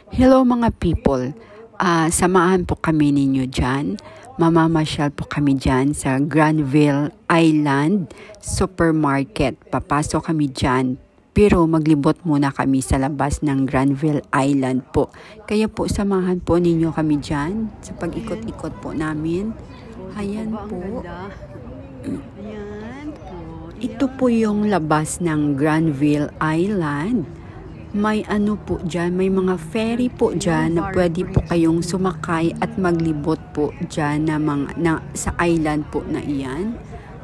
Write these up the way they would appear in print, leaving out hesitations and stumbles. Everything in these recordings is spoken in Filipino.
Hello mga people, samahan po kami ninyo dyan. Mamamasyal po kami dyan sa Granville Island Supermarket. Papasok kami dyan, pero maglibot muna kami sa labas ng Granville Island po. Kaya po samahan po ninyo kami dyan sa pag-ikot-ikot po namin. Ayan po. Ito po yung labas ng Granville Island. May ano po dyan, may mga ferry po dyan na pwede po kayong sumakay at maglibot po dyan sa island po na iyan.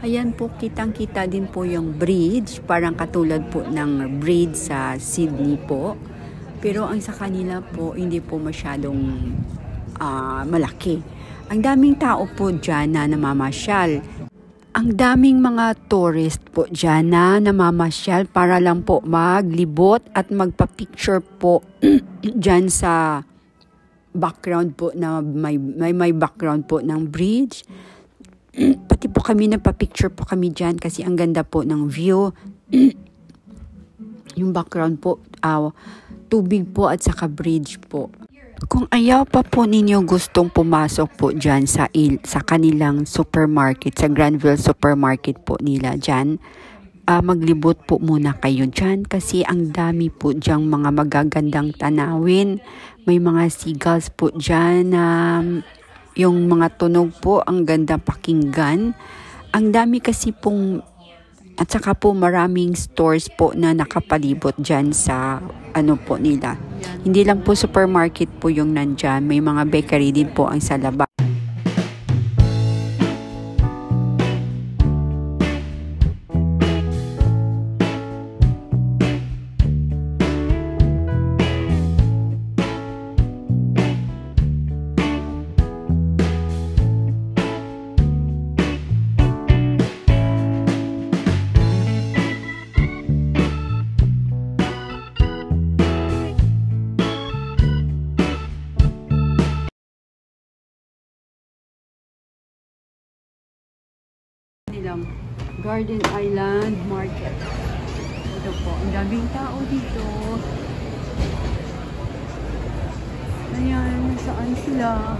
Ayan po, kitang-kita din po yung bridge, parang katulad po ng bridge sa Sydney po. Pero ang sa kanila po, hindi po masyadong malaki. Ang daming tao po dyan na namamasyal. Ang daming mga tourist po dyan na namamasyal para lang po maglibot at magpa-picture po dyan sa background po na may background po ng bridge. Pati po kami nagpa-picture po kami dyan kasi ang ganda po ng view. Yung background po, tubig po at saka bridge po. Kung ayaw pa po ninyo gustong pumasok po dyan sa kanilang supermarket, sa Granville Supermarket po nila dyan, maglibot po muna kayo dyan kasi ang dami po dyang mga magagandang tanawin. May mga seagulls po dyan na yung mga tunog po, ang ganda pakinggan. Ang dami kasi pong, at saka po maraming stores po na nakapalibot dyan sa ano po nila. Hindi lang po supermarket po yung nandyan, may mga bakery din po ang sa labas. Garden Island Market. Ito po, ang daming tao dito. Ayan, saan sila?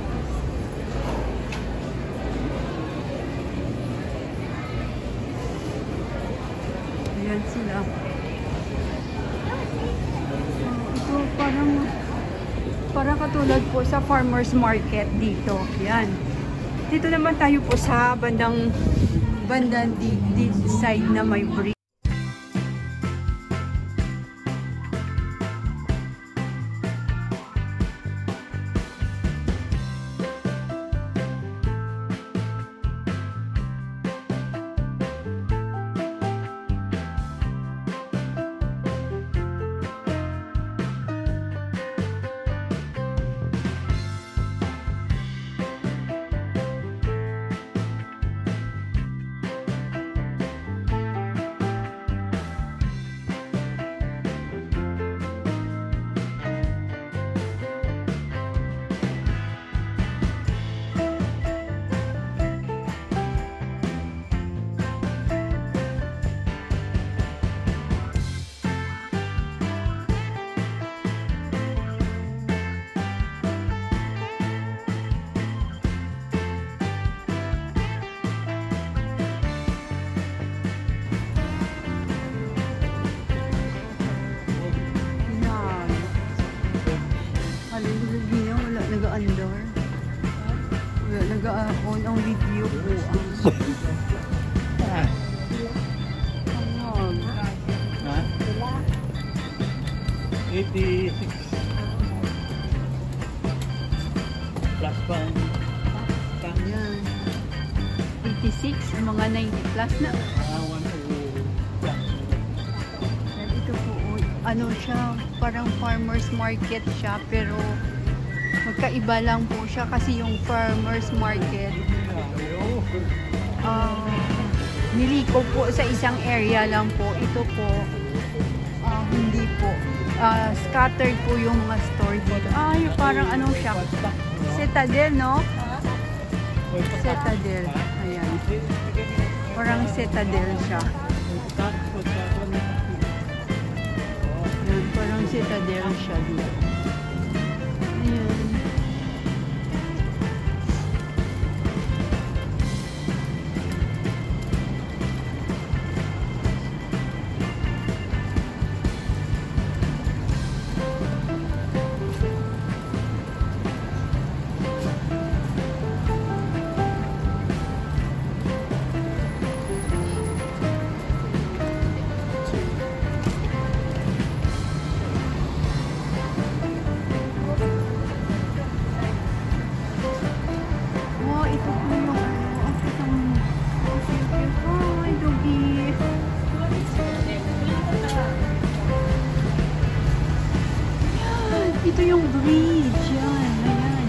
Ayan sila. Ito parang katulad po sa farmers market dito. Ayan. Dito naman tayo po sa bandang side na may bridge. Nag-on ang video po ang 86 plus pa. Yan. 86, mga 90 plus na. Ito po, ano siya, parang farmers market siya, pero magkaiba lang po siya kasi yung farmers market niliko po sa isang area lang po. Ito po hindi po scattered po yung mga store dito. Parang ano siya, Citadel, no? Citadel, ayan, parang Citadel siya. Ayan, parang Citadel siya dito. Ito yung bridge. Yan. Ayan.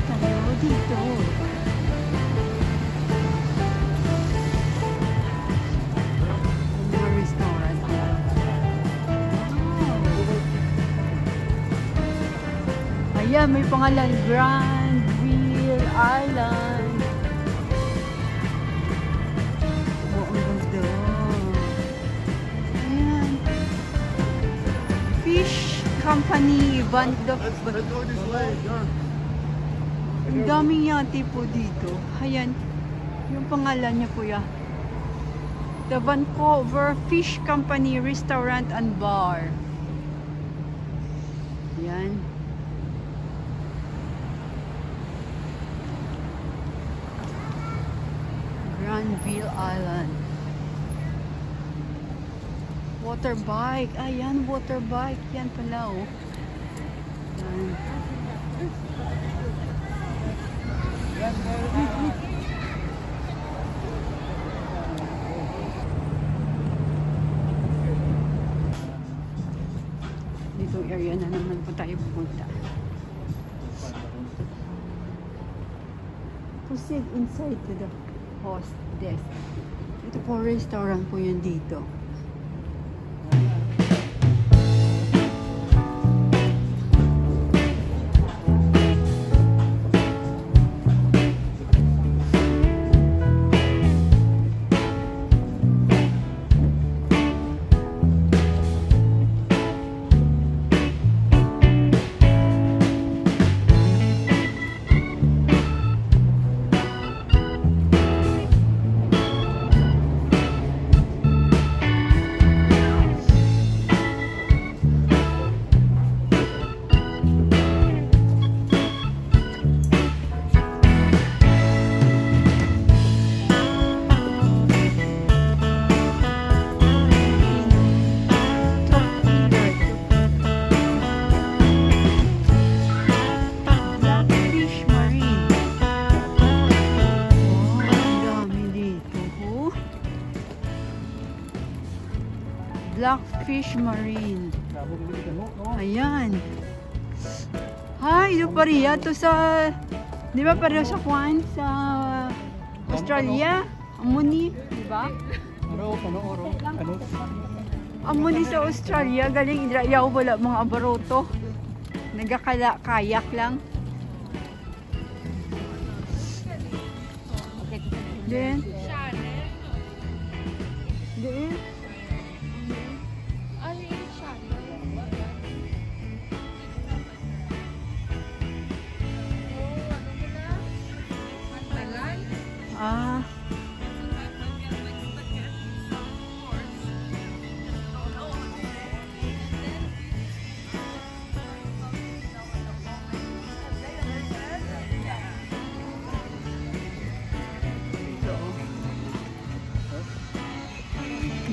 Tayo dito. Mga restaurant. Wow. Ayan, may pangalan. Granville Island. Oh, ang ganda. Ayan. Fish Company, Band of... Ang daming yate po dito. Ayan. Yung pangalan niya po ya. The Vancouver Fish Company Restaurant and Bar. Ayan. Granville Island. Water bike. Ayan, water bike. Yan pala, oh. Yan. Ditong area na naman po tayo pupunta. Proceed inside to the host desk. Ito po restaurant po yun dito. Blackfish Marine. Ayan. Hi, ito pa rin to sa... Di ba pareho sa Kwan? Sa Australia? Amuni, di ba? Ano? Amuni sa Australia. Galing, yaw wala mga abaroto. Nagkakayak lang. Then? Then? Ah.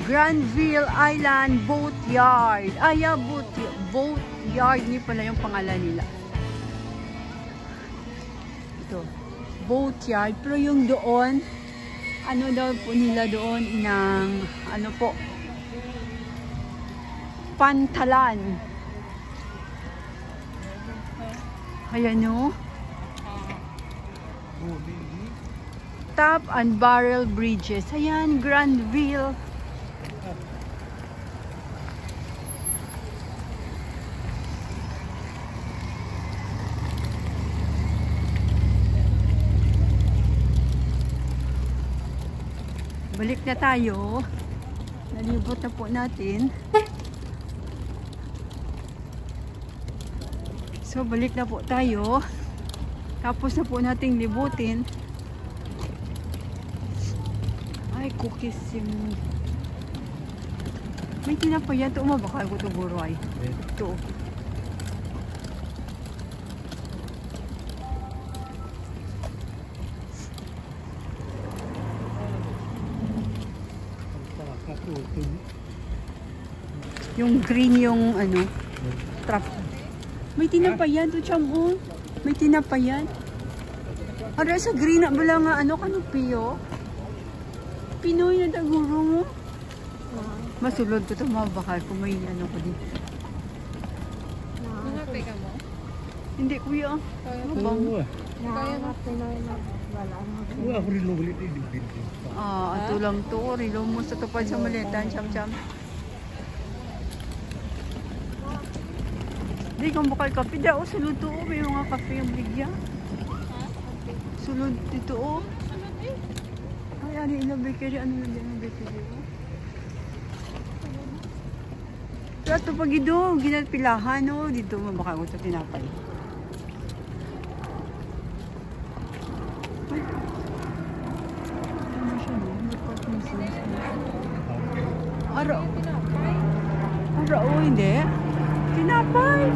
Granville Island Boat Yard. Yeah, boat yard. Ni pala yung pangalan nila. Ito. Boat yard. Pero yung doon, ano daw po nila doon ng, ano po, pantalan. Ayan o. Top and Barrel Bridges. Ayan, Granville. Balik na tayo. Nalibot na po natin. So, balik na po tayo. Tapos na po nating libutin. Ay, cookies yung... May tinapay yan. Ito, umabaka ko ito, buro ay. Ito. Yung green yung ano, trap. May tinapayan to chamo. May tinapayan. Ara sa green na bala nga ano kanupiyo. Pinoy na taguro mo. Masulod ko ito mga bakal kung may ano ko dito. Nakapika mo? Hindi kuya. Ano bang? Kaya na. Wala ko rin ulit yung building. Ato lang to. Rilo mo sa tupad sa malitan. Cham-cham. Di kang bakal kape. Dao, sulod to. May mga kape yung bigya. Sulod dito oh. Ay, ano yung bakery? Ano yung bakery? Kaya ito pag ito, ginatpilahan no. Dito mabaka ko sa tinapay. Ay. Ano siya no? Araw. Araw, hindi. Tinapay.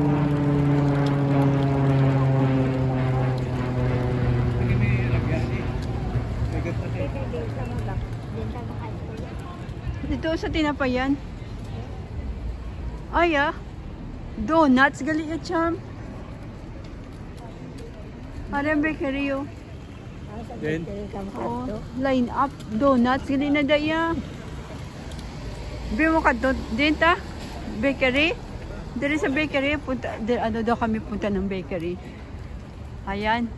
Dito sa tinapayan. Ay donuts gali ya cham. Parang bakery yo. Then? Oh, line up donuts gali na daya. Bi mo ka din ta? Bakery? Dili sa bakery punta ano daw kami punta ng bakery. Ayan.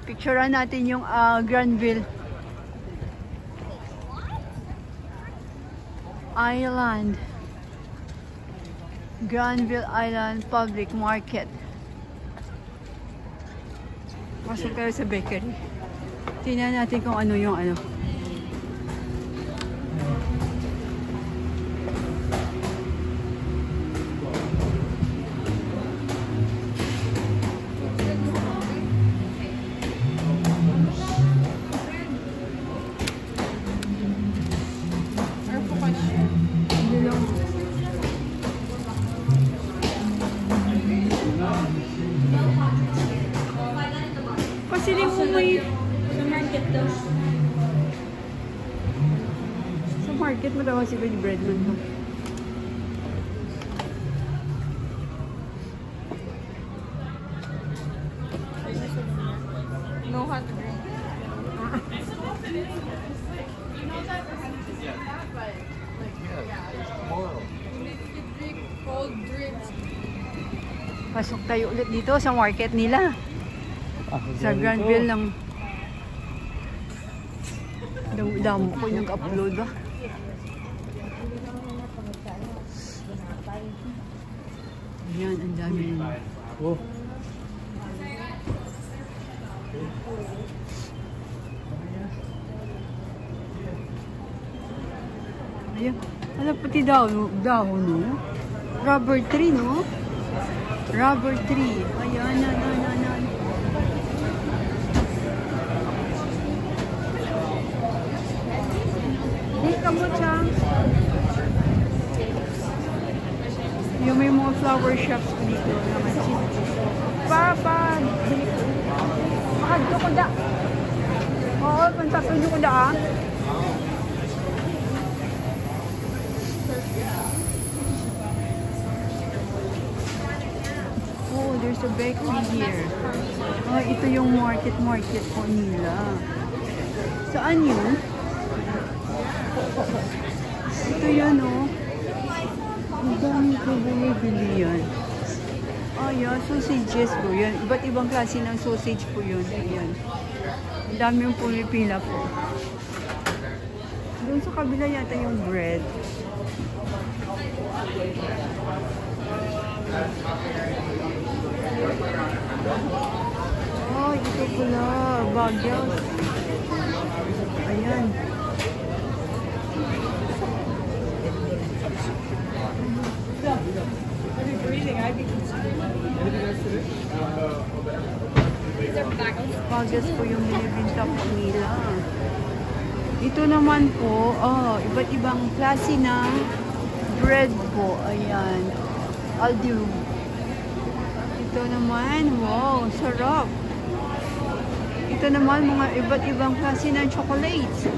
Picturean natin yung Granville Island. Granville Island Public Market. Pasok kayo sa bakery. Tingnan natin kung ano yung ano. Pasiling mo may... Sa market daw. Sa market mo daw si breadman mo. No hot drink. Cold drinks. Pasok tayo ulit dito sa market nila. Sa Granville lang. Damo ko yung upload ba? Ayan, ang dami. Oh. Ayan. Ano pati dahon no? Rubber tree no? Rubber tree. Ayan, na. Di ka mo siyang. Yung may mga flower shops dito. Papa! Makadto ko da. Oo, pantakto nyo ko da ah. Oh, there's a bakery here. Oh, ito yung market po nila. Saan yun? Ito yan oh. Ang dami ko bumibili yan. Oh, yan. Sausages po yan. Iba't ibang klase ng sausage po yun. Ayan. Ang dami yung pumipila po. Doon sa kabila yata yung bread. Oh, ito pala. Bagyos. Ayan. Bagyos po yung binibinta po nila. Ito naman po, iba't ibang klase ng bread po. Ayan. Aldi. Ito naman, wow, sarap. Ito naman, mga iba't ibang klase ng chocolates.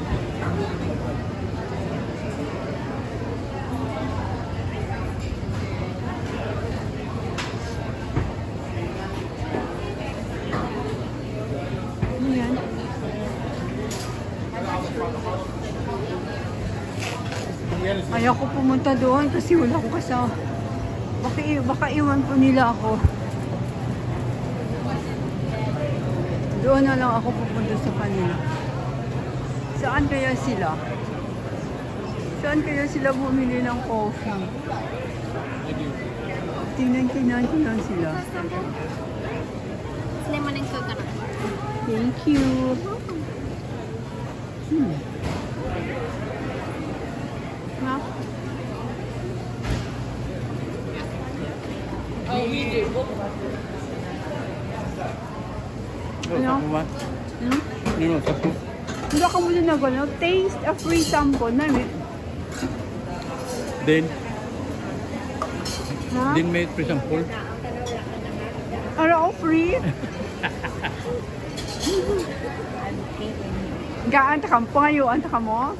Ayan. Ayoko pumunta doon kasi wala akong kasama. Baka iwan po nila ako. Doon na lang ako pupunta sa kanila. Saan kaya sila? Saan kaya sila bumili ng coffee? Tingnan sila. Lemon and coconut. Thank you. Ha? Ano? Ano, sapo? Hindi ka muna na gano'n. Taste a free sample. Nami. Then Ha? may free sample. Ano ako free? Gaan ta kampo ngayon. Anta ka mo?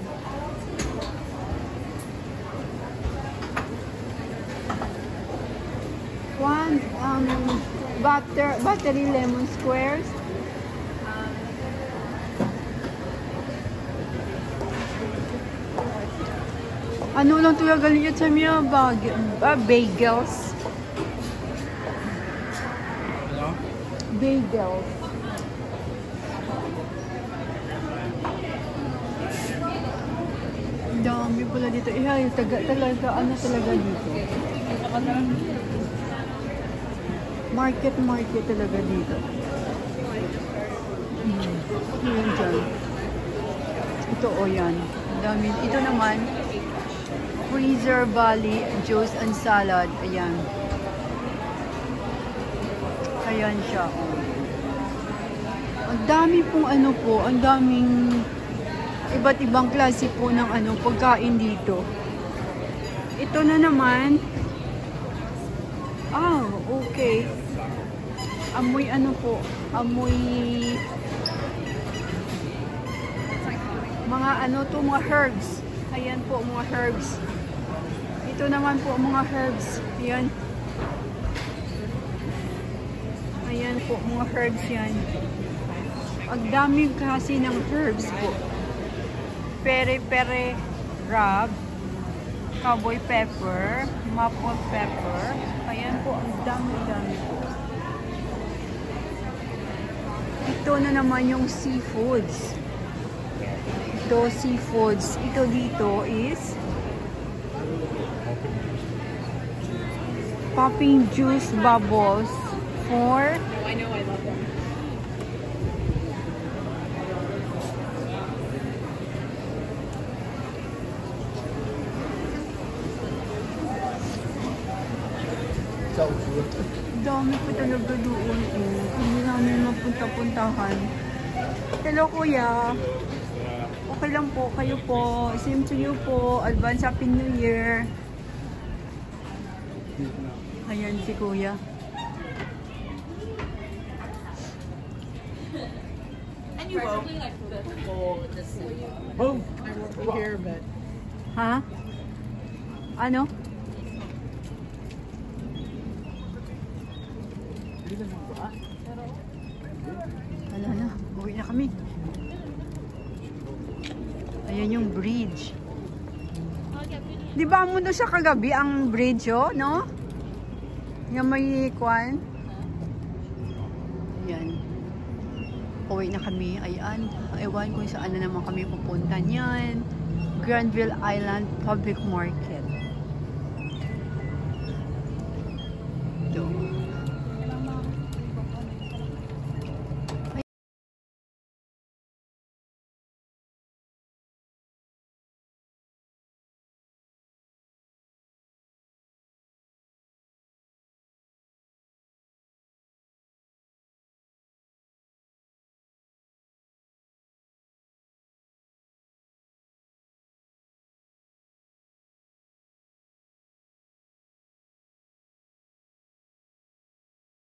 One, battery lemon squares. Ano lang tuya galing yun sa mga bagels. Ano? Bagels. Dami pala dito. Ihay, talaga, ano talaga dito? Market talaga dito. Yan dyan. Ito o yan. Dami. Ito naman, Freezer Valley Juice and Salad. Ayan. Ayan siya. Ang dami pong ano po, ang daming iba't ibang klase po ng ano, pagkain dito. Ito na naman. Okay. Amoy ano po, amoy mga ano to, mga herbs. Ayan po, mga herbs. Ito naman po, mga herbs. Ayan. Ayan po, mga herbs yan. Ang dami kasi ng herbs po. Pere-pere rub, cowboy pepper, maple pepper. Ayan po, ang dami-dami po. Ito na naman yung seafoods. Ito, seafoods. Ito dito is popping juice bubbles for I know, I love them. dami po talaga doon. Hindi namin mapunta-puntahan. Hello kuya. Okay lang po. Kayo po. Same to you po. Advance Happy New Year. Ayan si kuya. And you vote. Oh! Here, but Ha? Ano? Wala na. Uwi na kami. Ayan yung bridge. Di ba mo doon siya kagabi ang bridge, oh, no? Yung may kwan. Ayan. Uwi na kami. Ayan. Ewan kung saan na naman kami pupunta niyan. Granville Island Public Market. Ito.